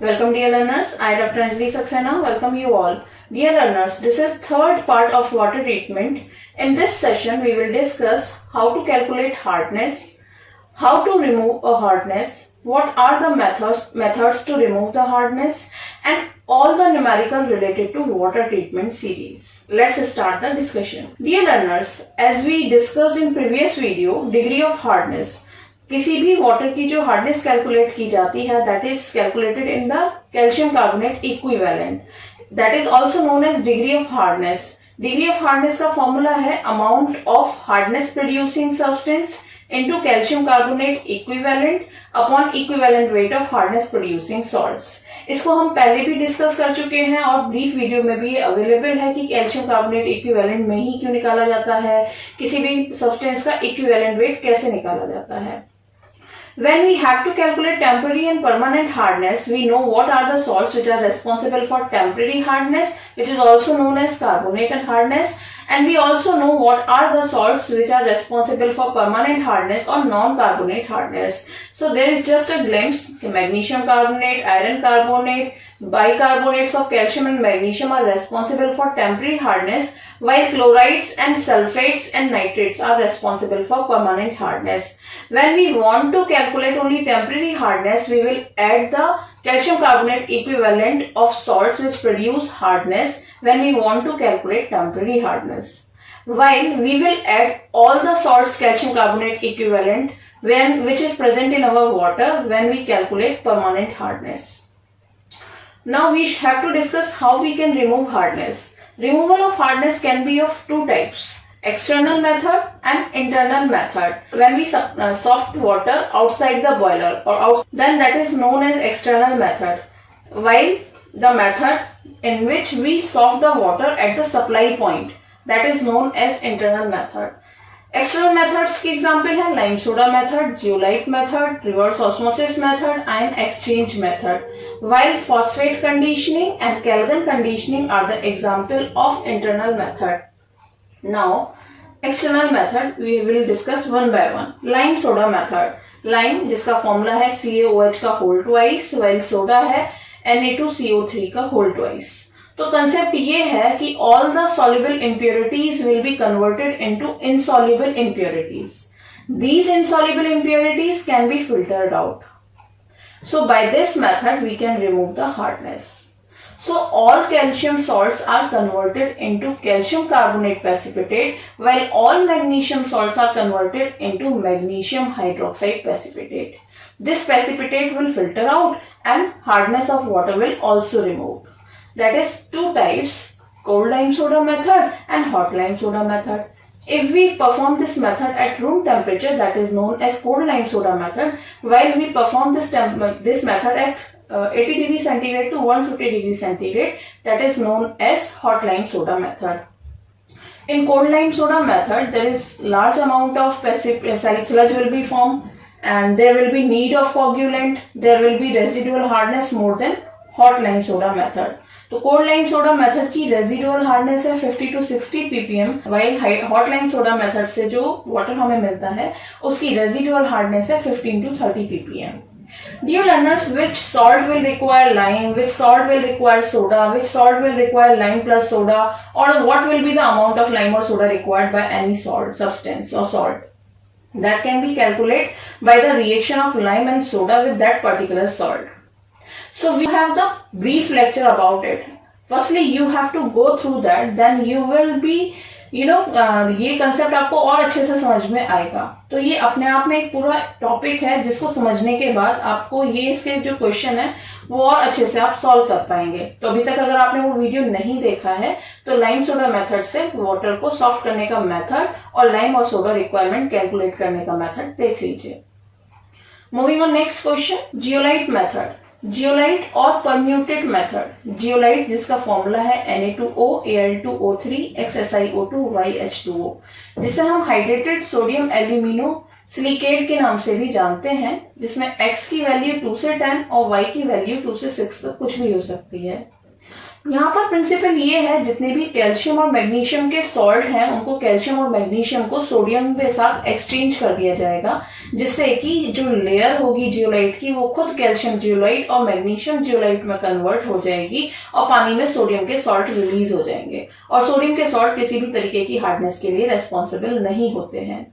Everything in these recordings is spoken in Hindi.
Welcome dear learners, I Dr. Anjali Saxena welcome you all. Dear learners, this is third part of water treatment. In this session we will discuss how to calculate hardness, how to remove a hardness, what are the methods to remove the hardness and all the numerical related to water treatment series. Let's start the discussion. Dear learners, as we discussed in previous video, degree of hardness. किसी भी वाटर की जो हार्डनेस कैलकुलेट की जाती है that is calculated in the calcium carbonate equivalent, that is also known as degree of hardness. Degree of hardness का फॉर्मूला है amount of hardness producing substance into calcium carbonate equivalent upon equivalent weight of hardness producing salts. इसको हम पहले भी डिस्कस कर चुके हैं और ब्रीफ वीडियो में भी ये अवेलेबल है कि कैल्शियम कार्बोनेट इक्विवेलेंट में ही क्यों निकाला जाता है, किसी भी सब्सटेंस का इक्विवेलेंट वेट कैसे निकाला जाता है. When we have to calculate temporary and permanent hardness, we know what are the salts which are responsible for temporary hardness, which is also known as carbonated hardness, and we also know what are the salts which are responsible for permanent hardness or non-carbonate hardness. So there is just a glimpse. Magnesium carbonate, iron carbonate, bicarbonates of calcium and magnesium are responsible for temporary hardness, while chlorides and sulfates and nitrates are responsible for permanent hardness. When we want to calculate only temporary hardness, we will add the calcium carbonate equivalent of salts which produce hardness when we want to calculate temporary hardness. While we will add all the salts calcium carbonate equivalent which is present in our water when we calculate permanent hardness. Now we have to discuss how we can remove hardness. Removal of hardness can be of two types: external method and internal method. When we soft water outside the boiler or then that is known as external method, while the method in which we soft the water at the supply point, that is known as internal method. External methods के example है lime soda method, zeolite method, reverse osmosis method, ion exchange method. While phosphate conditioning and Calgon conditioning are the example of internal method. Now external method we will discuss one by one. Lime soda method. Lime जिसका फॉर्मूला है CaOH का whole twice, while सोडा है Na2CO3 का whole twice. तो कंसेप्ट ये है कि all the soluble impurities will be converted into insoluble impurities. These insoluble impurities can be filtered out. So by this method we can remove the hardness. So all calcium salts are converted into calcium carbonate precipitate, while all magnesium salts are converted into magnesium hydroxide precipitate. This precipitate will filter out and hardness of water will also remove. That is two types: cold lime soda method and hot lime soda method. If we perform this method at room temperature, that is known as cold lime soda method, while we perform this method at 80 degree centigrade to 150 degree centigrade, that is known as hot lime soda method. In cold lime soda method, there is large amount of sludge will be formed and there will be need of coagulant. There will be residual hardness more than hot lime soda method. तो कोल्ड लाइम सोडा मेथड की रेजिडुअल हार्डनेस है 50 to 60 ppm, while hot lime soda method से जो वाटर हमें मिलता है उसकी रेजिडुअल हार्डनेस है 15 to 30 ppm. Dear learners, which salt will require lime, which salt will require soda, which salt will require lime plus soda, or what will be the amount of lime or soda required by any salt substance or salt? That can be calculated by the reaction of lime and soda with that particular salt. So we have the brief lecture about it. Firstly, you have to go through that, then you will be ये कंसेप्ट आपको और अच्छे से समझ में आएगा. तो ये अपने आप में एक पूरा टॉपिक है जिसको समझने के बाद आपको ये इसके जो क्वेश्चन है वो और अच्छे से आप सॉल्व कर पाएंगे. तो अभी तक अगर आपने वो वीडियो नहीं देखा है तो लाइम सोडा मेथड से वाटर को सॉफ्ट करने का मेथड और लाइम और सोडा रिक्वायरमेंट कैलकुलेट करने का मेथड देख लीजिए. Moving on next question, zeolite method. Zeolite और परम्यूटेड मेथड. जियोलाइट जिसका फॉर्मूला है Na2O Al2O3 XSiO2 YH2O, जिसे हम हाइड्रेटेड सोडियम एल्यूमिनो सिलिकेट के नाम से भी जानते हैं, जिसमें X की वैल्यू 2 से 10 और Y की वैल्यू 2 से 6 तक कुछ भी हो सकती है. यहाँ पर प्रिंसिपल ये है, जितने भी कैल्शियम और मैग्नीशियम के सॉल्ट हैं उनको कैल्शियम और मैग्नीशियम को सोडियम के साथ एक्सचेंज कर दिया जाएगा, जिससे कि जो लेयर होगी जियोलाइट की वो खुद कैल्शियम जियोलाइट और मैग्नीशियम जियोलाइट में कन्वर्ट हो जाएगी और पानी में सोडियम के सॉल्ट रिलीज हो जाएंगे। और सोडियम के सॉल्ट किसी भी तरीके की हार्डनेस के लिए रेस्पॉन्सिबल नहीं होते हैं।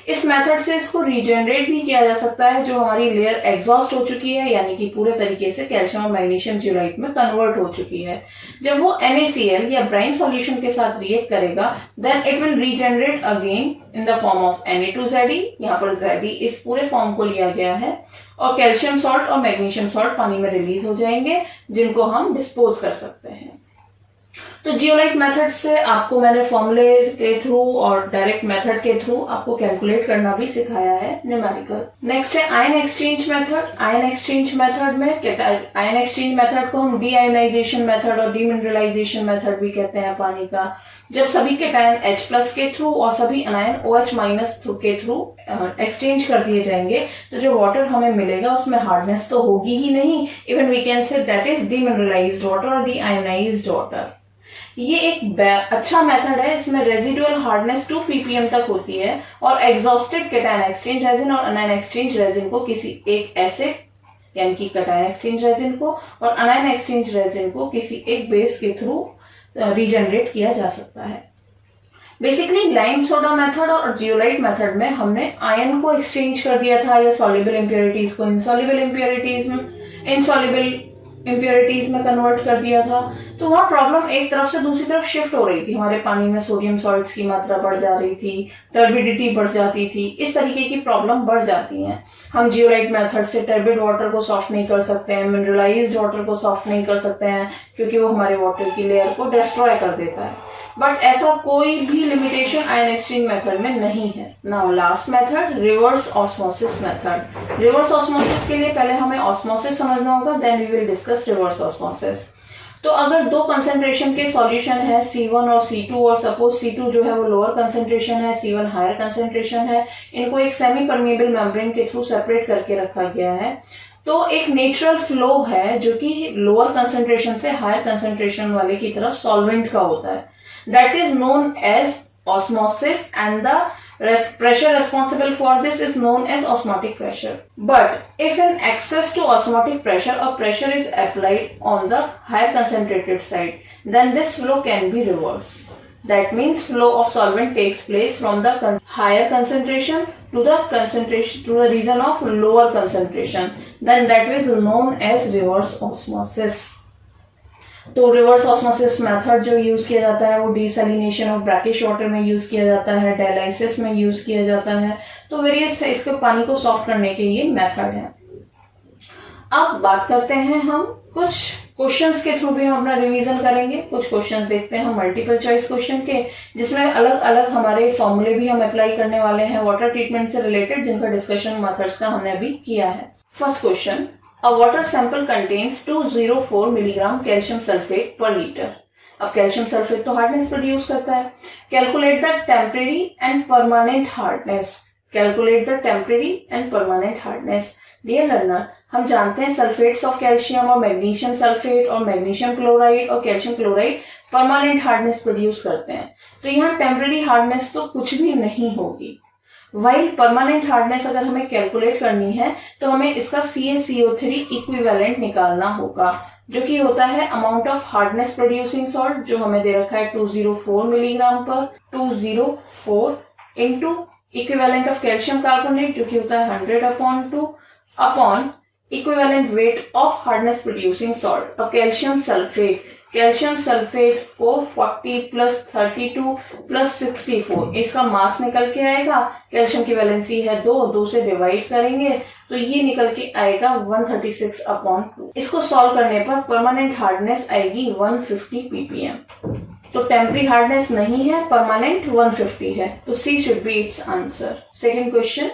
इस मेथड से इसको रीजनरेट भी किया जा सकता है, जो हमारी लेयर एग्जॉस्ट हो चुकी है यानी कि पूरे तरीके से कैल्शियम और मैग्नीशियम जियोलाइट में कन्वर्ट हो चुकी है। जब वो NaCl या ब्राइन सॉल्यूशन के साथ रिएक्ट करेगा, then it will regenerate again in the form of Na2Ze। यहाँ पर Ze इस पूरे फॉर्म को लिया गया है और कैल्शियम सॉल्ट और मैग्नीशियम सॉल्ट पानी में रिलीज हो जाएंगे, जिनको हम डिस्पोज कर सकते हैं। तो जियोलाइट मेथड से आपको मैंने फॉर्मूले के थ्रू और डायरेक्ट मेथड के थ्रू आपको कैलकुलेट करना भी सिखाया है न्यूमेरिकल। नेक्स्ट है ion exchange method. Ion exchange method में आयन एक्सचेंज मेथड को हम डीआयोनाइजेशन मेथड और डीमिनरलाइजेशन मेथड भी कहते हैं पानी का। जब सभी केटायन H+ के थ्रू और सभी अनायन OH- के थ्रू एक्सचेंज कर दिए जाएंगे, तो जो वाटर हमें मिलेगा उसमें हार्डनेस तो होगी ही नहीं, even we can say that is demineralised water और डीआयोनाइज्ड वाटर। ये एक अच्छा मेथड है। इसमें रेजिडुअल हार्डनेस 2 ppm तक होती है और एग्जॉस्टेड केटायन एक्सचेंज रेजिन और अनायन एक्सचेंज रेजिन को किसी एक एसिड यानी कि केटायन एक्सचेंज रेजिन को और अनायन एक्सचेंज रेजिन को किसी एक बेस के थ्रू रीजनरेट किया जा सकता है। बेसिकली लाइम सोडा मेथड और जियोलाइट मेथड में हमने आयन को एक्सचेंज कर दिया था या सॉल्युबल इंप्योरिटीज को इनसॉल्युबल इंप्योरिटीज में कन्वर्ट कर दिया था। तो वहां प्रॉब्लम एक तरफ से दूसरी तरफ शिफ्ट हो रही थी। हमारे पानी में सोडियम सॉल्ट्स की मात्रा बढ़ जा रही थी, टर्बिडिटी बढ़ जाती थी, इस तरीके की प्रॉब्लम बढ़ जाती हैं। हम जियोलाइट मेथड से टर्बिड वाटर को सॉफ्ट नहीं कर सकते हैं, मिनरलाइज्ड वाटर को सॉफ्ट नहीं कर सकते हैं, क्योंकि वो हमारे वाटर की लेयर को डिस्ट्रॉय कर देता है। बट ऐसा कोई भी लिमिटेशन आयन एक्सचेंज मेथड में नहीं है। Now last method, reverse osmosis method. Reverse osmosis के लिए पहले हमें ऑस्मोसिस समझना होगा, then we will discuss reverse osmosis. तो अगर दो कंसेंट्रेशन के सॉल्यूशन है C1 और C2 और सपोज C2 जो है वो लोअर कंसेंट्रेशन है, C1 हायर कंसेंट्रेशन है, इनको एक सेमी परमिएबल मेम्ब्रेन के थ्रू सेपरेट करके रखा गया है, तो एक नेचुरल फ्लो है जो कि लोअर कंसेंट्रेशन से हायर कंसेंट्रेशन वाले की तरफ सॉल्वेंट का होता है। That is known as osmosis and the pressure responsible for this is known as osmotic pressure. But if in excess to osmotic pressure or pressure is applied on the higher concentrated side, then this flow can be reversed. That means flow of solvent takes place from the higher concentration to the region of lower concentration. Then that is known as reverse osmosis. तो रिवर्स ऑस्मोसिस मेथड जो यूज किया जाता है वो डिसैलिनेशन ऑफ ब्रैकिश वाटर में यूज किया जाता है, डायलाइसिस में यूज किया जाता है। तो वेरियस इसके पानी को सॉफ्ट करने के ये मेथड है। अब बात करते हैं हम कुछ क्वेश्चंस के थ्रू भी हम अपना रिवीजन करेंगे। कुछ क्वेश्चंस देखते हैं हम मल्टीपल चॉइस क्वेश्चन के, जिसमें अलग अलग हमारे फॉर्मूले भी हम अप्लाई करने वाले हैं वाटर ट्रीटमेंट से रिलेटेड, जिनका डिस्कशन मेथड्स का हमने अभी किया है। First question, A water sample contains 204 milligram calcium sulfate per liter. अब कैल्शियम सल्फेट तो हार्डनेस प्रोड्यूस करता है। Calculate the temporary and permanent hardness. Calculate the temporary and permanent hardness. Dear learner, हम जानते हैं सल्फेट्स ऑफ कैल्शियम और मैग्नीशियम सल्फेट और मैग्नीशियम क्लोराइड और calcium chloride permanent hardness produce करते हैं। तो यहाँ टेम्परेरी हार्डनेस तो कुछ भी नहीं होगी। वाइल परमानेंट हार्डनेस अगर हमें कैलकुलेट करनी है तो हमें इसका CaCO3 इक्विवेलेंट निकालना होगा, जो कि होता है amount of hardness producing salt, जो हमें दे रखा है 204 मिलीग्राम पर 204 into equivalent of calcium carbonate जो कि होता है 100/2 upon equivalent weight of hardness producing salt. अब कैल्शियम सल्फेट को 40 प्लस 32 प्लस 64 इसका मास निकल के आएगा। कैल्शियम की वैलेंसी है 2 से डिवाइड करेंगे तो ये निकल के आएगा 136/2। इसको सॉल्व करने पर परमानेंट हार्डनेस आएगी 150 ppm। तो टेम्परेरी हार्डनेस नहीं है, परमानेंट 150 है, तो C should be it's answer. Second question,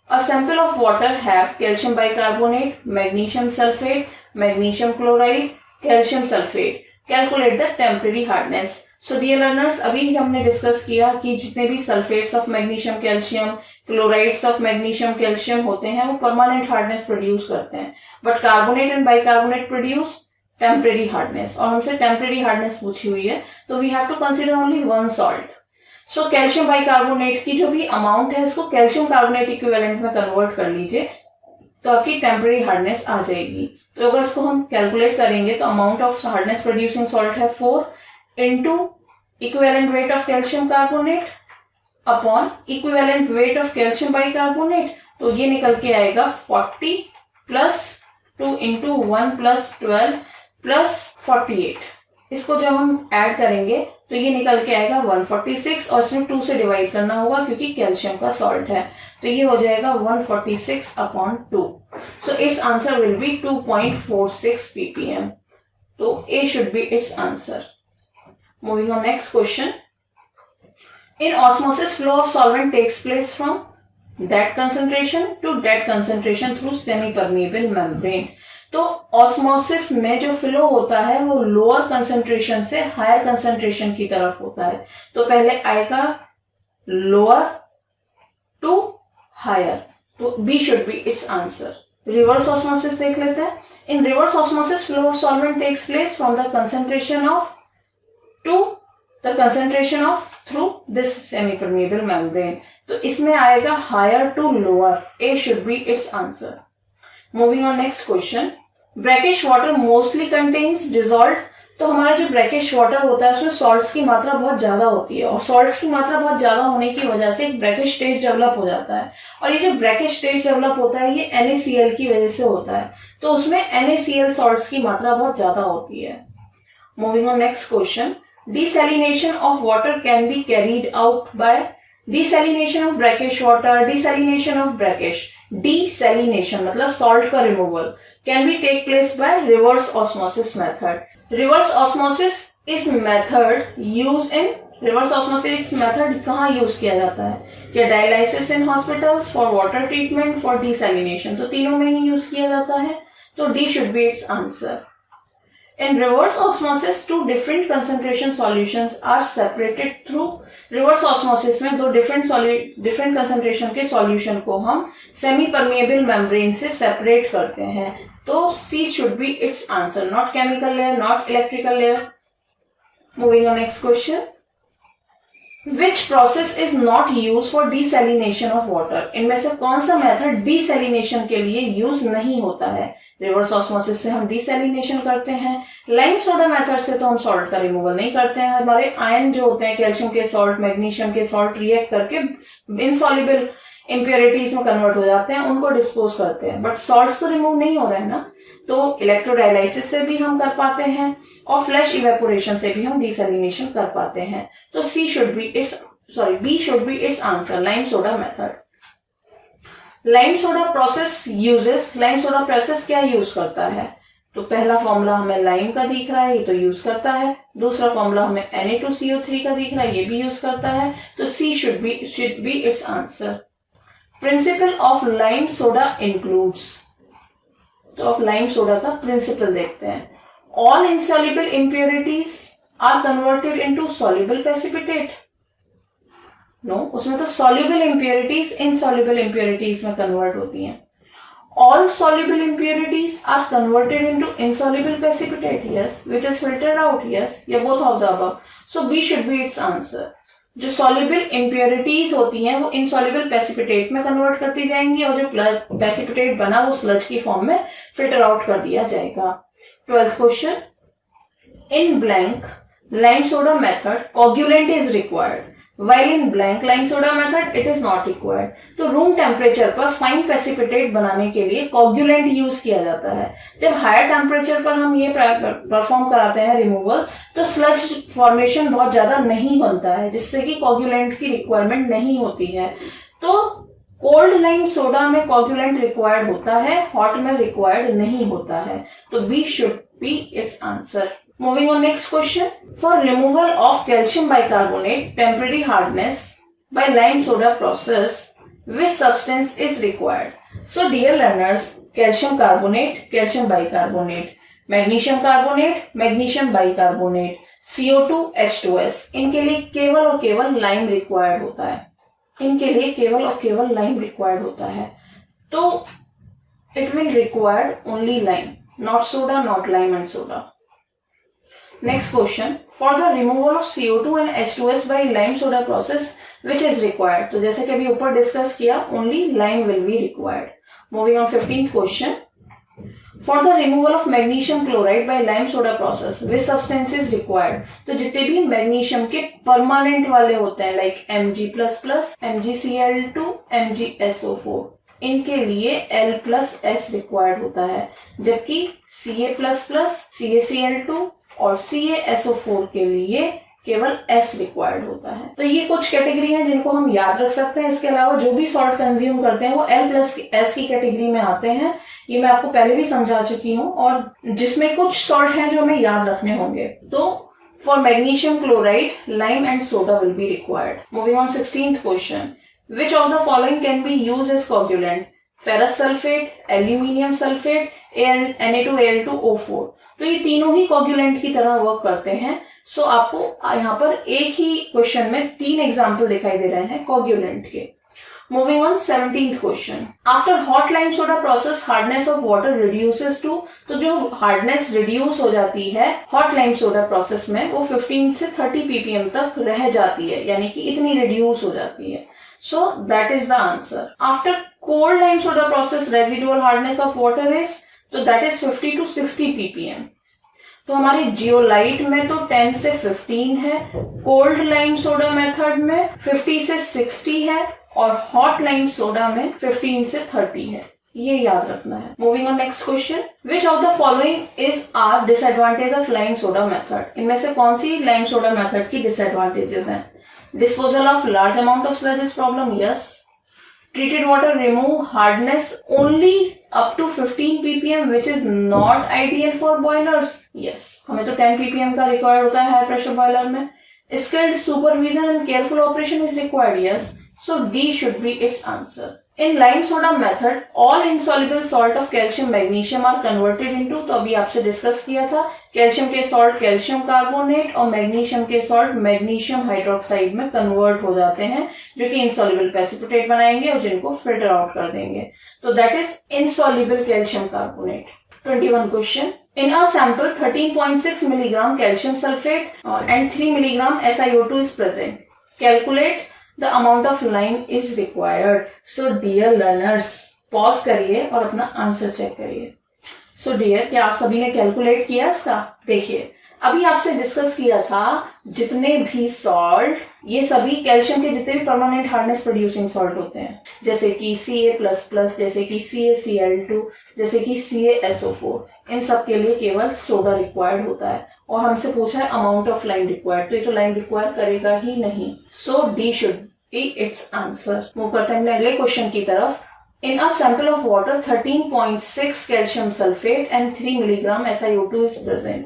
A sample of water have calcium bicarbonate, magnesium sulfate, magnesium chloride, calcium sulfate. Calculate the temporary hardness. So dear learners, अभी हमने डिस्कस किया कि जितने भी sulfates of magnesium calcium, chlorides of magnesium calcium होते हैं वो परमानेंट हार्डनेस प्रोड्यूस करते हैं, but carbonate and bicarbonate produce temporary hardness, और हमसे टेम्परेरी हार्डनेस पूछी हुई है, तो we have to consider only one salt. So calcium bicarbonate की जो भी अमाउंट है इसको कैल्शियम कार्बोनेट इक्विवेलेंट में कन्वर्ट कर लीजिए, तो आपकी टेम्परेरी हार्डनेस आ जाएगी। तो अगर इसको हम कैलकुलेट करेंगे तो amount of hardness producing salt है 4 into equivalent weight of calcium carbonate upon equivalent weight of calcium bicarbonate, तो ये निकल के आएगा 40 प्लस 2 इंटू 1 प्लस 12 प्लस 48। इसको जब हम ऐड करेंगे तो ये निकल के आएगा 146, और इसमें 2 से डिवाइड करना होगा क्योंकि कैल्शियम का सॉल्ट है, तो ये हो जाएगा 146 upon 2। So it's answer will be 2.46 ppm। तो A should be it's answer. Moving on next question. In osmosis, flow of solvent takes place from that concentration to that concentration through semi-permeable membrane। तो ऑस्मोसिस में जो फ्लो होता है वो लोअर कंसंट्रेशन से हायर कंसंट्रेशन की तरफ होता है, तो पहले आएगा लोअर टू हायर, तो B should be it's answer. Reverse osmosis देख लेते हैं। In reverse osmosis flow of solvent takes place from the concentration of to the concentration of through this semi permeable membrane, तो इसमें आएगा higher to lower, A should be it's answer. Moving on next question. Brackish water mostly contains dissolved, तो हमारा जो ब्रैकिश वाटर होता है उसमें सॉल्ट्स की मात्रा बहुत ज्यादा होती है, और सॉल्ट्स की मात्रा बहुत ज्यादा होने की वजह से एक ब्रैकिश स्टेज डेवलप हो जाता है, और ये जो ब्रैकिश स्टेज डेवलप होता है ये NaCl की वजह से होता है, तो उसमें NaCl सॉल्ट्स की मात्रा बहुत ज्यादा होती है। Moving on next question. Desalination of water can be carried out by desalination of brackish water, desalination of brackish, desalination मतलब salt का removal can be take place by reverse osmosis method। reverse osmosis is method used in reverse osmosis method कहाँ यूज किया जाता है? क्या dialysis in hospitals, for water treatment, for desalination, तो तीनों में ही यूज किया जाता है, तो D should be its answer। In reverse osmosis, two different concentration solutions are separated through reverse osmosis में दो different concentration के solution को हम semi permeable membrane से separate करते हैं, तो C should be its answer, not chemical layer, not electrical layer। Moving on next question। Which process is not used for desalination of water? इनमें से कौन सा मेथड desalination के लिए यूज नहीं होता है? रिवर्स ऑस्मोसिस से हम डिसैलिनेशन करते हैं, लाइम सोडा मेथड से तो हम सॉल्ट का रिमूवल नहीं करते हैं, हमारे आयन जो होते हैं कैल्शियम के सॉल्ट, मैग्नीशियम के सॉल्ट रिएक्ट करके इनसॉल्युबल इम्प्योरिटीज में कन्वर्ट हो जाते हैं, उनको डिस्पोज करते हैं, बट सॉल्ट्स तो रिमूव नहीं हो रहे हैं ना, तो इलेक्ट्रोडायलाइसिस से भी हम कर पाते हैं और फ्लैश इवेपोरेशन से भी हम डिसैलिनेशन कर पाते हैं, तो B should be it's answer, lime soda method. Lime soda process uses, lime soda process क्या यूज करता है? तो पहला फॉर्मूला हमें लाइम का दिख रहा है, ये तो यूज करता है, दूसरा फॉर्मूला हमें Na2CO3 का दिख रहा है, ये भी यूज करता है, तो C should be it's answer. Principle of lime soda includes, तो अब लाइम सोडा का प्रिंसिपल देखते हैं। All insoluble impurities are converted into soluble precipitate, no, उसमें तो सॉल्युबल इम्प्योरिटीज इनसॉल्युबल इम्प्योरिटीज में कन्वर्ट होती हैं। All soluble impurities are converted into insoluble precipitate, yes, which is filtered out, yes, या both of the above, so B should be it's answer. जो सॉल्युबल इम्प्योरिटीज होती हैं वो इनसॉल्युबल प्रेसिपिटेट में कन्वर्ट करती जाएंगी, और जो प्रेसिपिटेट बना वो स्लज की फॉर्म में फिल्टर आउट कर दिया जाएगा। 12th question. In blank lime soda method coagulant is required, while in blank lime soda method it is not required। तो रूम टेम्परेचर पर फाइन प्रेसिपिटेट बनाने के लिए कोगुलेंट यूज किया जाता है। जब हायर टेम्परेचर पर हम ये परफॉर्म कराते हैं रिमूवल, तो स्लज फॉर्मेशन बहुत ज्यादा नहीं बनता है, जिससे कि कोगुलेंट की रिक्वायरमेंट नहीं होती है। तो कोल्ड लाइम सोडा में कोगुलेंट रिक्वायर्ड होता है, हॉट में रिक्वायर्ड नहीं होता है, तो B should be it's answer. Moving on next question. For removal of calcium bicarbonate temporary hardness by lime soda process, which substance is required? So dear learners, calcium carbonate, calcium bicarbonate, magnesium carbonate, magnesium bicarbonate, CO2, H2S, इनके लिए केवल और केवल लाइम रिक्वायर्ड होता है, इनके लिए केवल और केवल लाइम रिक्वायर्ड होता है, तो it will require only lime। not soda, not lime and soda. Next question, for the removal of CO2 and H2S by lime soda process, which is required? तो जैसे कि अभी ऊपर डिस्कस किया, only lime will be required. Moving on 15th question, for the removal of magnesium chloride by lime soda process, which substance is required? तो जितने भी मैग्नीशियम के परमानेंट वाले होते हैं, like Mg++, MgCl2, MgSO4, इनके लिए L+S रिक्वायर्ड होता है, जबकि Ca++, CaCl2 और CaSO4 के लिए केवल S रिक्वायर्ड होता है. तो ये कुछ कैटेगरी हैं जिनको हम याद रख सकते हैं. इसके अलावा जो भी सॉल्ट कंज्यूम करते हैं वो L+S की कैटेगरी में आते हैं. ये मैं आपको पहले भी समझा चुकी हूँ, और जिसमें कुछ सॉल्ट हैं जो हमें याद रखने होंगे. तो for magnesium chloride, lime and soda will be required. Moving on 16th question, which of the following can be used as coagulant? Ferrous sulfate, aluminium sulfate, Na2Al2O4. तो ये तीनों ही कोगुलेंट की तरह वर्क करते हैं. सो आपको यहाँ पर एक ही क्वेश्चन में 3 एग्जाम्पल दिखाई दे रहे हैं कोगुलेंट के. Moving on 17th question, after hot lime soda process hardness of water reduces to. तो जो हार्डनेस रिड्यूस हो जाती है हॉट लाइम सोडा प्रोसेस में, वो 15 से 30 ppm तक रह जाती है, यानी कि इतनी रिड्यूस हो जाती है. So that is the answer. After cold lime soda process, residual hardness of water is, तो that is 50 to 60 ppm. तो हमारी जियोलाइट में तो 10 से 15 है, कोल्ड लाइम सोडा मेथड में 50 से 60 है, और हॉट लाइम सोडा में 15 से 30 है. ये याद रखना है. Moving on next question, which of the following is are disadvantage of lime soda method? इनमें से कौन सी लाइम सोडा मेथड की डिसएडवांटेजेस हैं? Disposal of large amount of sludge is problem, yes. Treated water remove hardness only up to 15 ppm, which is not ideal for boilers, yes. हमें तो 10 ppm का रिक्वायर्ड होता है हाई प्रेशर बॉयलर में. Skilled supervision and careful operation is required, yes. So D should be its answer. In lime soda method, all insoluble salt of calcium, magnesium are converted into, तो अभी आपसे डिस्कस किया था, कैल्शियम के सॉल्ट कैल्शियम कार्बोनेट और मैग्नीशियम के सॉल्ट मैग्नीशियम हाइड्रोक्साइड में कन्वर्ट हो जाते हैं, जो कि insoluble precipitate बनाएंगे और जिनको फिल्टर आउट कर देंगे. तो that is insoluble calcium carbonate. 21 question, in a sample 13.6 milligram calcium sulfate and 3 milligram SiO2 is present. Calculate the amount of lime is required. So dear learners, pause करिए और अपना आंसर चेक करिए. So dear, क्या आप सभी ने कैलकुलेट किया इसका? देखिए, अभी आपसे डिस्कस किया था जितने भी सॉल्ट, ये सभी कैल्शियम के जितने भी परमानेंट हार्डनेस प्रोड्यूसिंग सॉल्ट होते हैं, जैसे कि Ca++, जैसे कि CaCl2, जैसे कि CaSO4, इन सब के लिए केवल सोडा रिक्वायर्ड होता है. और हमसे पूछा है अमाउंट ऑफ लाइम रिक्वायर्ड, तो ये तो लाइम रिक्वायर करेगा ही नहीं. So D should be it's answer. Move करते हैं अगले क्वेश्चन की तरफ. In a sample of water, 13.6 calcium sulfate and 3 milligram SiO2 is present.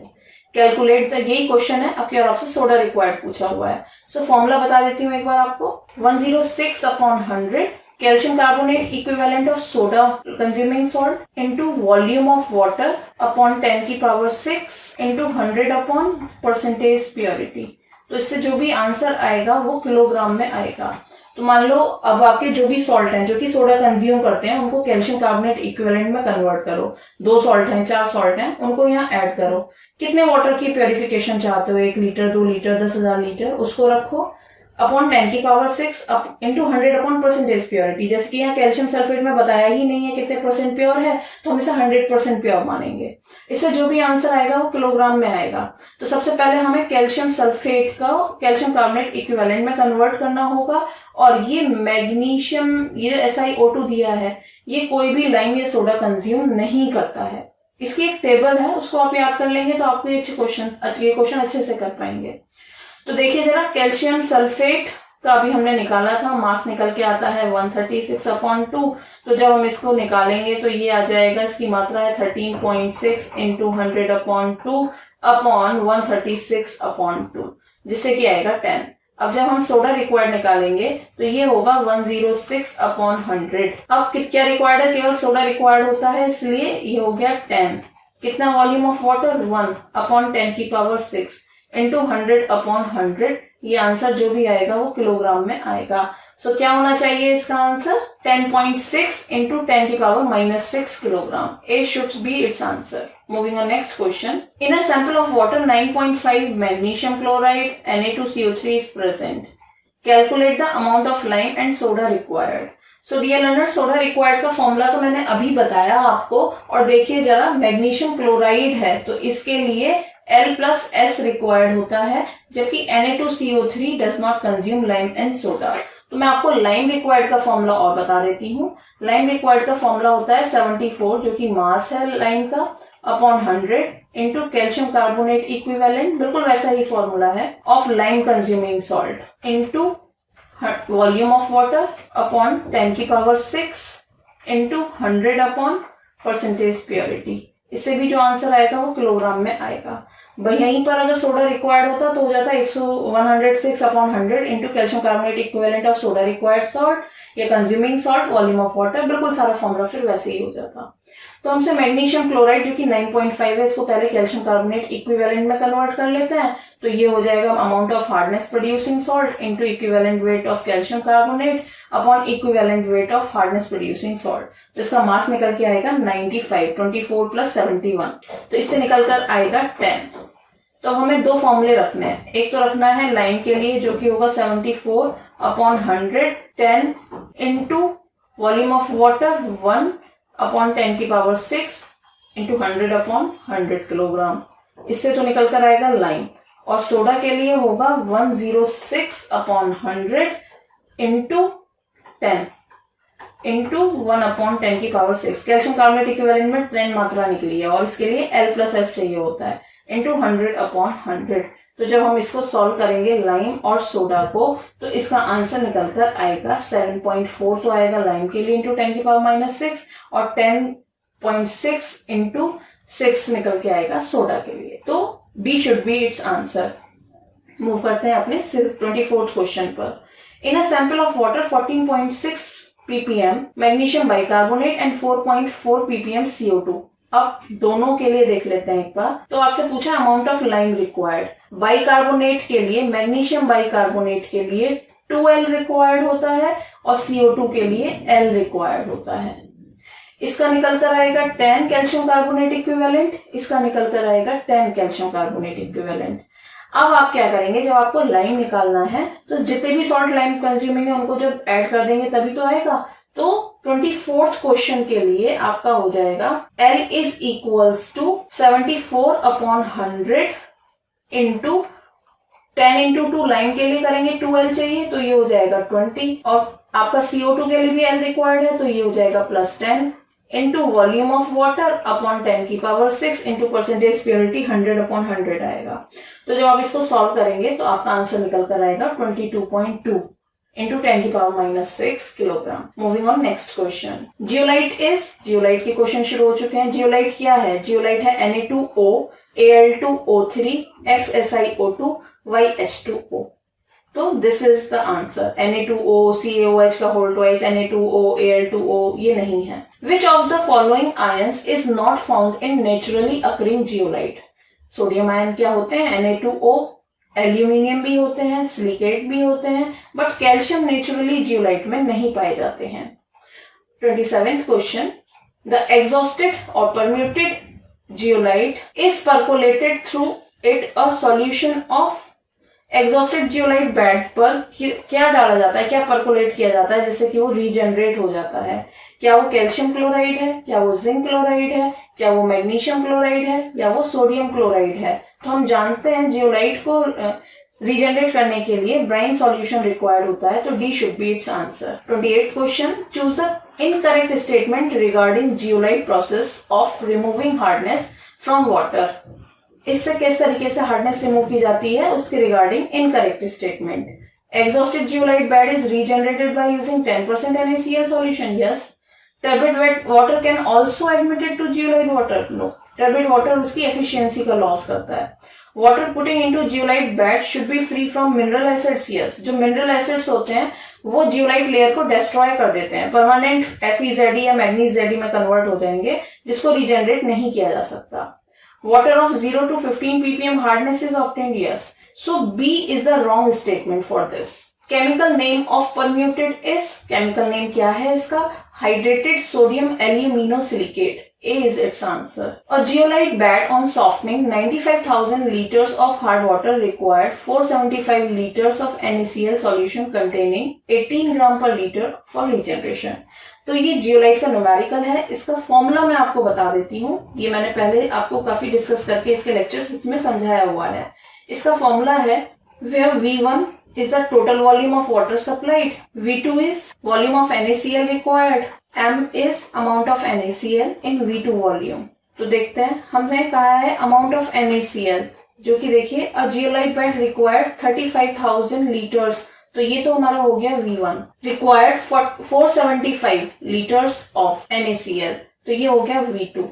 Calculate the, यही क्वेश्चन है. अब आपसे सोडा रिक्वायर्ड पूछा हुआ है. सो फॉर्मूला बता देती हूँ एक बार आपको. 106/100 calcium carbonate equivalent of soda consuming salt into volume of water upon 10⁶ into 100 upon percentage purity. तो इससे जो भी आंसर आएगा वो किलोग्राम में आएगा. तो मान लो अब आपके जो भी सॉल्ट हैं जो कि सोडा कंज्यूम करते हैं, उनको कैल्शियम कार्बोनेट इक्विवेलेंट में कन्वर्ट करो. 2 सॉल्ट हैं, 4 सॉल्ट हैं, उनको यहाँ ऐड करो. कितने वाटर की प्योरिफिकेशन चाहते हो? 1 लीटर, 2 लीटर, 10,000 लीटर, उसको रखो upon 10⁶ into 100 upon percentage purity. जैसे कि यहाँ कैल्शियम सल्फेट में बताया ही नहीं है कितने परसेंट प्योर है, तो हम इसे 100% प्योर मानेंगे. इससे जो भी आंसर आएगा वो किलोग्राम में आएगा. तो सबसे पहले हमें कैल्शियम सल्फेट का कैल्शियम कार्बोनेट इक्विवेलेंट में कन्वर्ट करना होगा. और ये मैग्नीशियम, ये SiO2 दिया है, ये कोई भी लाइम या सोडा कंज्यूम नहीं करता है. इसकी एक टेबल है, उसको आप याद कर लेंगे तो आपको ये क्वेश्चन अच्छे से कर पाएंगे. तो देखिए जरा, कैल्शियम सल्फेट का अभी हमने निकाला था, मास निकल के आता है 136/2. तो जब हम इसको निकालेंगे तो ये आ जाएगा, इसकी मात्रा है 13.6 इंटू 100/2 अपॉन 136/2, जिससे कि आएगा 10. अब जब हम सोडा रिक्वायर्ड निकालेंगे तो ये होगा 106/100. अब क्या रिक्वायर्ड है? केवल सोडा रिक्वायर्ड होता है, इसलिए ये हो गया 10. कितना volume of water? 1 upon 10⁶ into 100/100, ये आंसर जो भी आएगा वो किलोग्राम में आएगा। सो क्या होना चाहिए इसका आंसर? 10.6 इंटू 10 की power -6 kilogram. A should be it's answer. Moving on, next question. In a sample of water, 9.5 magnesium chloride Na2CO3 is present. Calculate the amount of lime and soda required. So dear learners, soda required का फॉर्मूला तो मैंने अभी बताया आपको, और देखिए जरा, मैग्नीशियम क्लोराइड है तो इसके लिए L+S रिक्वायर्ड होता है, जबकि Na2CO3 does not consume lime and soda. तो मैं आपको लाइम रिक्वायर्ड का फॉर्मूला और बता देती हूँ। लाइम रिक्वायर्ड का फॉर्मूला होता है 74, जो कि मास है लाइम का, upon 100 into calcium carbonate equivalent, बिल्कुल वैसा ही फॉर्मूला है, of lime consuming salt into volume of water upon 10 की power 6 into 100 upon percentage purity. इससे भी जो आंसर आएगा वो किलोग्राम में आएगा। यहीं पर अगर सोडा रिक्वायर्ड होता तो हो जाता 106 upon 100 into calcium carbonate equivalent of soda required salt या consuming salt volume of water, बिल्कुल सारा फॉर्मूला फिर वैसे ही हो जाता। तो हमसे मैग्नीशियम क्लोराइड जो कि 9.5 है, इसको पहले कैल्शियम कार्बोनेट इक्विवेलेंट में कन्वर्ट कर लेते हैं। तो ये हो जाएगा amount of hardness producing salt into equivalent weight of calcium carbonate upon equivalent weight of hardness producing salt. तो इसका मास निकल के आएगा 95, 24 प्लस 71, तो इससे निकल कर आएगा 10। तो हमें दो फॉर्मूले रखने हैं। एक तो रखना है लाइम के लिए जो कि होगा 74 upon 100, 10 into volume of water 1 upon 10 की पावर 6 इंटू 100 अपॉन 100 किलोग्राम। इससे तो निकल कर आएगा लाइम। और सोडा के लिए होगा 106 अपॉन 100 इंटू 10 इंटू 1 अपॉन 10 की पावर 6। कैल्शियम कार्बोनेट इक्विवेलेंट में 10 मात्रा निकली है और इसके लिए L+S चाहिए होता है, इंटू 100 अपॉन 100। तो जब हम इसको सॉल्व करेंगे लाइम और सोडा को, तो इसका आंसर निकल कर आएगा 7.4 तो आएगा लाइम के लिए इंटू 10 की पावर -6, और 10.6 इंटू 6 निकल के आएगा सोडा के लिए। तो B should be it's answer. Move करते हैं अपने 24th क्वेश्चन पर। In a sample of water 14.6 ppm magnesium bicarbonate and 4.4 ppm CO2। अब दोनों के लिए देख लेते हैं एक बार। तो आपसे पूछा amount of lime required. Bicarbonate के लिए, मैग्नीशियम बाइकार्बोनेट के लिए 2L रिक्वायर्ड होता है और CO2 के लिए L रिक्वायर्ड होता है। इसका निकल कर आएगा 10 कैल्शियम कार्बोनेट इक्विवेलेंट, इसका निकल कर आएगा 10 कैल्शियम कार्बोनेट इक्विवेलेंट। अब आप क्या करेंगे, जब आपको लाइम निकालना है तो जितने भी सॉल्ट लाइम कंज्यूमिंग है उनको जब ऐड कर देंगे तभी तो आएगा। तो 24th क्वेश्चन के लिए आपका हो जाएगा L is equals to 74 upon 100 into 10 into 2। Lime के लिए करेंगे 2L चाहिए तो ये हो जाएगा 20, और आपका CO2 के लिए भी L रिक्वायर्ड है तो ये हो जाएगा +10 into volume of water upon 10 की power 6 into percentage purity 100 upon 100 आएगा। तो जब आप इसको सॉल्व करेंगे तो आपका आंसर निकल कर आएगा 22.2 इंटू 10 की power -6 kilogram. Moving on next question. Zeolite के क्वेश्चन शुरू हो चुके हैं। जियोलाइट क्या है? जियोलाइट है Na2O, Al2O3, XSiO2, YH2O। तो this is the answer. Na2O, CaOH का होल ट्वाइस, Na2O, Al2O ये नहीं है। Which of the following ions is not found in naturally occurring zeolite? Sodium ion क्या होते हैं? Na2O, एल्यूमिनियम भी होते हैं, सिलिकेट भी होते हैं, बट कैल्शियम नेचुरली जियोलाइट में नहीं पाए जाते हैं। 27th question. द एग्जॉस्टेड और permuted zeolite is percolated through it a solution of. Exhausted zeolite bed पर क्या डाला जाता है, क्या परकोलेट किया जाता है जिससे कि वो रीजनरेट हो जाता है? क्या वो कैल्शियम क्लोराइड है, क्या वो जिंक क्लोराइड है, क्या वो मैग्नीशियम क्लोराइड है, या वो सोडियम क्लोराइड है? तो हम जानते हैं जियोलाइट को रीजनरेट करने के लिए ब्राइन सॉल्यूशन रिक्वायर्ड होता है, तो D should be it's answer. 28th question. Choose the incorrect statement regarding zeolite process of removing hardness from water. इससे किस तरीके से हार्डनेस रिमूव की जाती है उसके regarding incorrect statement. Exhausted zeolite bed is regenerated by using 10% NaCl solution. Yes. Turbid water can also admitted to zeolite water. No. Turbid water उसकी efficiency का loss करता है. Water putting into zeolite bed should be free from mineral acids. Yes. जो mineral acids होते हैं वो zeolite layer को destroy कर देते हैं, permanent FeZd या MagneZd में convert हो जाएंगे, जिसको regenerate नहीं किया जा सकता. Water of 0 to 15 ppm hardness is obtained. Yes. So B is the wrong statement for this. Chemical name of permuted is, chemical name क्या है इसका? Hydrated sodium aluminosilicate. A is its answer. A zeolite bed on softening 95,000 liters of hard water required 475 liters of NaCl solution containing 18 gram per liter for regeneration. तो ये जियोलाइट का न्यूमेरिकल है. इसका फॉर्मूला मैं आपको बता देती हूँ. ये मैंने पहले आपको काफी डिस्कस करके इसके लेक्चर्स इसमें समझाया हुआ है. इसका फॉर्मूला है where V1 is the total volume of water supplied, V2 is volume of NaCl required, M is amount of NaCl in V2 volume. तो देखते हैं, हमने कहा है amount of NaCl, जो कि देखिए a zeolite bed required 35,000 liters. तो ये तो हमारा हो गया V1. Required 475 liters of NaCl. तो ये हो गया V2.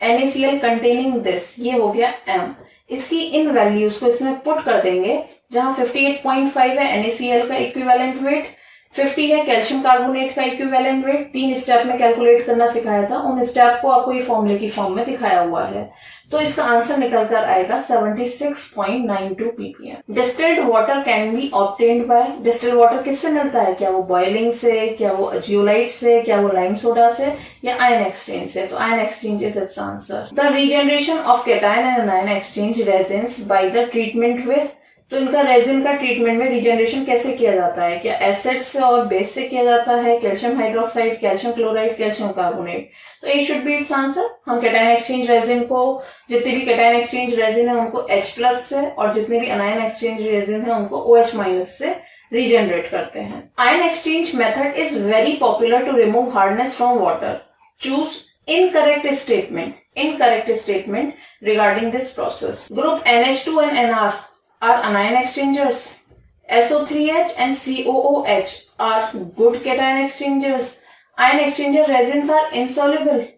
NaCl containing this, ये हो गया M. इसकी इन वैल्यूज को इसमें पुट कर देंगे, जहां 58.5 है NaCl का इक्विवेलेंट वेट, 50 है कैल्शियम कार्बोनेट का इक्विवेलेंट वेट. 3 स्टेप में कैलकुलेट करना सिखाया था, उन स्टेप को आपको ये फॉर्मूले की फॉर्म में दिखाया हुआ है. तो इसका आंसर निकल कर आएगा 76.92 ppm. Distilled water can be obtained by, distilled water किससे मिलता है? क्या वो बॉइलिंग से, क्या वो जियोलाइट से, क्या वो लाइम सोडा से, या आयन एक्सचेंज से? तो ion exchange is it's answer. The regeneration of cation and ion exchange resins by the treatment with, तो इनका रेजिन का ट्रीटमेंट में रीजनरेशन कैसे किया जाता है? क्या एसिड से और बेस से किया जाता है? Calcium hydroxide, calcium chloride, calcium carbonate. तो A should be it's answer. हम कैटायन एक्सचेंज रेजिन को, जितने भी कैटायन एक्सचेंज रेजिन है उनको H+ से, और जितने भी अनायन एक्सचेंज रेजिन है उनको OH- से रीजनरेट करते हैं. Ion exchange method is very popular to remove hardness from water. Choose incorrect statement regarding this process. Group NH2 and NR are anion exchangers. SO3H and COOH are good cation exchangers. Ion exchanger resins are insoluble.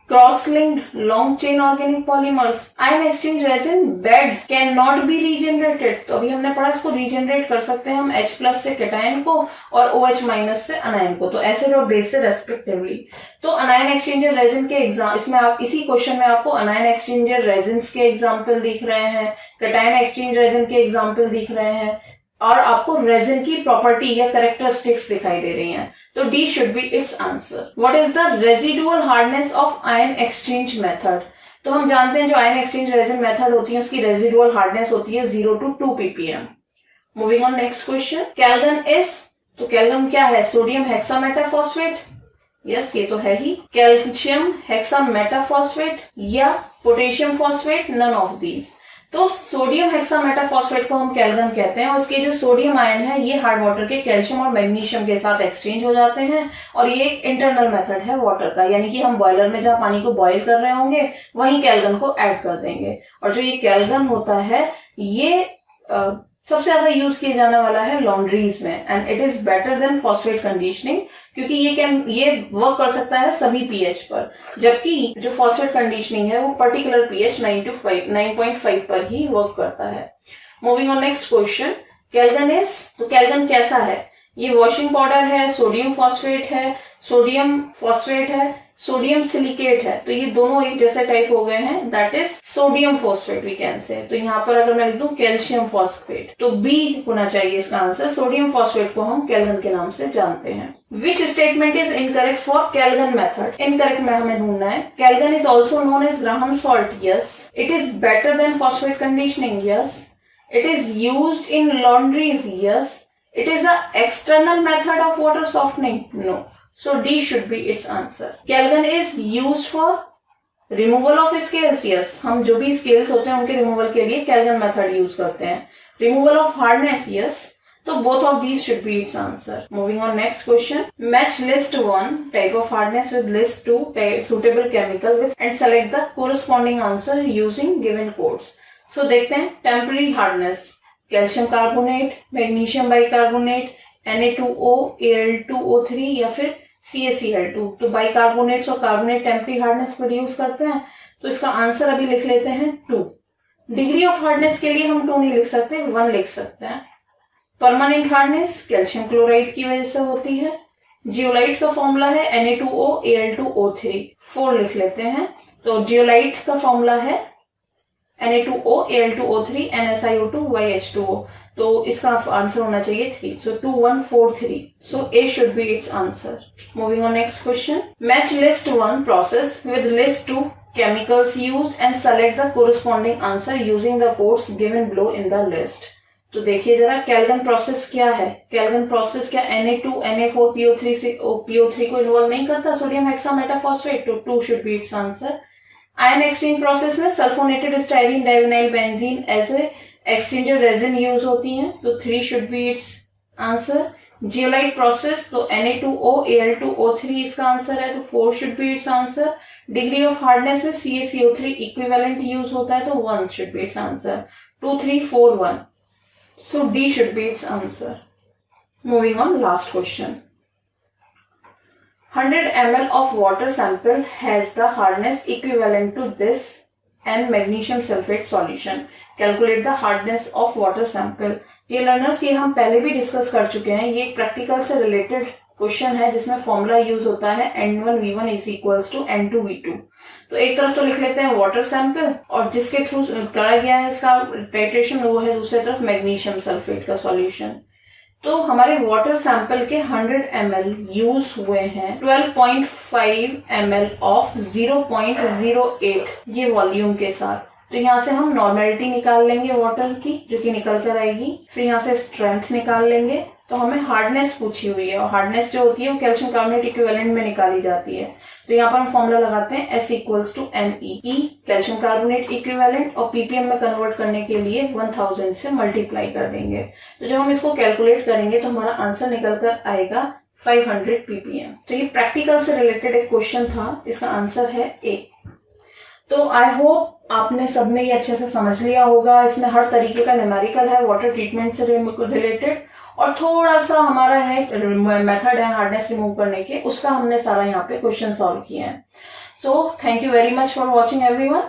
Cross-linked long chain organic polymers. Ion exchange resin bed cannot be regenerated. तो अभी हमने पढ़ा इसको रीजनरेट कर सकते हैं हम H+ से कैटायन को और OH- से अनायन को, तो एसिड और बेस से रेस्पेक्टिवली. तो अनायन एक्सचेंजर रेजिन के एग्जाम, इसमें आप इसी क्वेश्चन में आपको अनायन एक्सचेंजर रेजिन्स के एग्जाम्पल दिख रहे हैं, कैटायन एक्सचेंज रेजिन के एग्जाम्पल दिख रहे हैं, और आपको रेजिन की प्रॉपर्टी या कैरेक्टरिस्टिक्स दिखाई दे रही हैं. तो D should be it's answer. What is the residual hardness of ion exchange method? तो हम जानते हैं जो आयन एक्सचेंज रेजिन मेथड होती है उसकी रेजिडुअल हार्डनेस होती है 0 to 2 ppm. Moving on next question. Calgon is, तो कैल्गन क्या है? Sodium hexametaphosphate. यस, ये तो है ही. कैल्शियम हेक्सामेटाफॉस्फेट या potassium phosphate? None of these. तो सोडियम हेक्सामेटाफॉस्फेट को हम कैल्गन कहते हैं, और इसके जो सोडियम आयन है ये हार्ड वाटर के कैल्शियम और मैग्नीशियम के साथ एक्सचेंज हो जाते हैं, और ये एक इंटरनल मेथड है वाटर का, यानी कि हम बॉयलर में जहां पानी को बॉयल कर रहे होंगे वहीं कैल्गन को ऐड कर देंगे. और जो ये कैल्गन होता है ये सबसे ज्यादा यूज किया जाने वाला है लॉन्ड्रीज में, and it is better than phosphate conditioning, क्योंकि ये वर्क कर सकता है सभी पीएच पर, जबकि जो फॉस्फेट कंडीशनिंग है वो पर्टिकुलर पीएच 9.5 पर ही वर्क करता है. Moving on next question. Calgon is, तो कैल्गन कैसा है? ये वॉशिंग पाउडर है, सोडियम फॉस्फेट है, सोडियम फॉस्फेट है, सोडियम सिलिकेट है. तो ये दोनों एक जैसे टाइप हो गए हैं, that is sodium phosphate we can say. तो यहाँ पर अगर मैं लिख दूं कैल्शियम फॉस्फेट, तो बी होना चाहिए इसका आंसर. सोडियम फॉस्फेट को हम कैल्गन के नाम से जानते हैं. Which statement is incorrect for Calgon method? Incorrect में हमें ढूंढना है. Calgon is also known as Graham salt. Yes. It is better than phosphate conditioning. Yes. It is used in laundries. Yes. It is a external method of water softening. No. So D should be its answer. Calgon is used for removal of scales. Yes. हम जो भी scales होते हैं उनके removal के लिए Calgon method use करते हैं. Removal of hardness. Yes. So both of these should be its answer. Moving on next question. Match list 1 type of hardness with list 2 suitable chemical with and select the corresponding answer using given codes. So देखते हैं temporary hardness. Calcium carbonate, magnesium bicarbonate, Na2O, Al2O3 या फिर CaCl2. तो बाइकार्बोनेट्स और कार्बोनेट टेम्परेरी हार्डनेस प्रोड्यूस करते हैं, तो इसका आंसर अभी लिख लेते हैं 2. डिग्री ऑफ हार्डनेस के लिए हम 2 नहीं लिख सकते, 1 लिख सकते हैं. परमानेंट हार्डनेस कैल्शियम क्लोराइड की वजह से होती है. जियोलाइट का फॉर्मूला है Na2O, Al2O3. 4 लिख लेते हैं. तो जियोलाइट का फॉर्मूला है Na2O, Al2O3, NSiO2, YH2O. तो इसका आंसर होना चाहिए 3. So 2, 1, 4, 3. So A should be its answer. Moving on next question. Match list 1 process with list 2 chemicals used and select the corresponding answer using the codes given below in the list. तो देखिए जरा कैल्गन प्रोसेस क्या है. कैल्गन प्रोसेस क्या Na2, Na4, PO3 को इन्वॉल्व नहीं करता. Sodium hexametaphosphate. तो 2 should be its answer. Ion exchange process में सल्फोनेटेड स्टाइरिन डाइविनाइल बेंजीन ऐसे एक्सचेंजर रेजिन यूज होती हैं. तो 3 should be its answer. Zeolite process तो Na2O, Al2O3 इसका आंसर है. तो 4 should be its answer. Degree of hardness में CaCO3 इक्विवेलेंट यूज होता है. तो 1 should be its answer. 2, 3, 4, 1. So D should be its answer. Moving on, last question. 100 ml of water sample has the hardness equivalent to this and magnesium sulfate solution. Calculate the hardness of water sample. ये लर्नर्स ये हम पहले भी डिस्कस कर चुके हैं. ये प्रैक्टिकल से रिलेटेड क्वेश्चन है जिसमें फॉर्मूला यूज होता है N1V1 is equals to N2V2. तो एक तरफ तो लिख लेते हैं वाटर सैंपल और जिसके थ्रू करा गया है इसका टाइट्रेशन वो है दूसरी तरफ मैग्नीशियम सल्फेट का सॉल्यूशन. तो हमारे वाटर सैंपल के 100 ml यूज हुए हैं 12.5 ml ऑफ 0.08 ये वॉल्यूम के साथ. तो यहाँ से हम नॉर्मेलिटी निकाल लेंगे वाटर की जो कि निकल कर आएगी. फिर यहाँ से स्ट्रेंथ निकाल लेंगे. तो हमें हार्डनेस पूछी हुई है और हार्डनेस जो होती है वो कैल्शियम कार्बोनेट इक्विवेलेंट में निकाली जाती है. तो यहाँ पर हम फॉर्मूला लगाते हैं S equals to Ne. E calcium carbonate equivalent और ppm में कन्वर्ट करने के लिए 1000 से मल्टीप्लाई कर देंगे. तो जब हम इसको कैलकुलेट करेंगे तो हमारा आंसर निकल कर आएगा 500 ppm. तो ये प्रैक्टिकल से रिलेटेड एक क्वेश्चन था. इसका आंसर है A. तो आई होप आपने सबने ये अच्छे से समझ लिया होगा. इसमें हर तरीके का न्यूमेरिकल है वाटर ट्रीटमेंट से रिलेटेड और थोड़ा सा हमारा है मेथड है हार्डनेस रिमूव करने के. उसका हमने सारा यहाँ पे क्वेश्चन सॉल्व किया है. So thank you very much for watching everyone.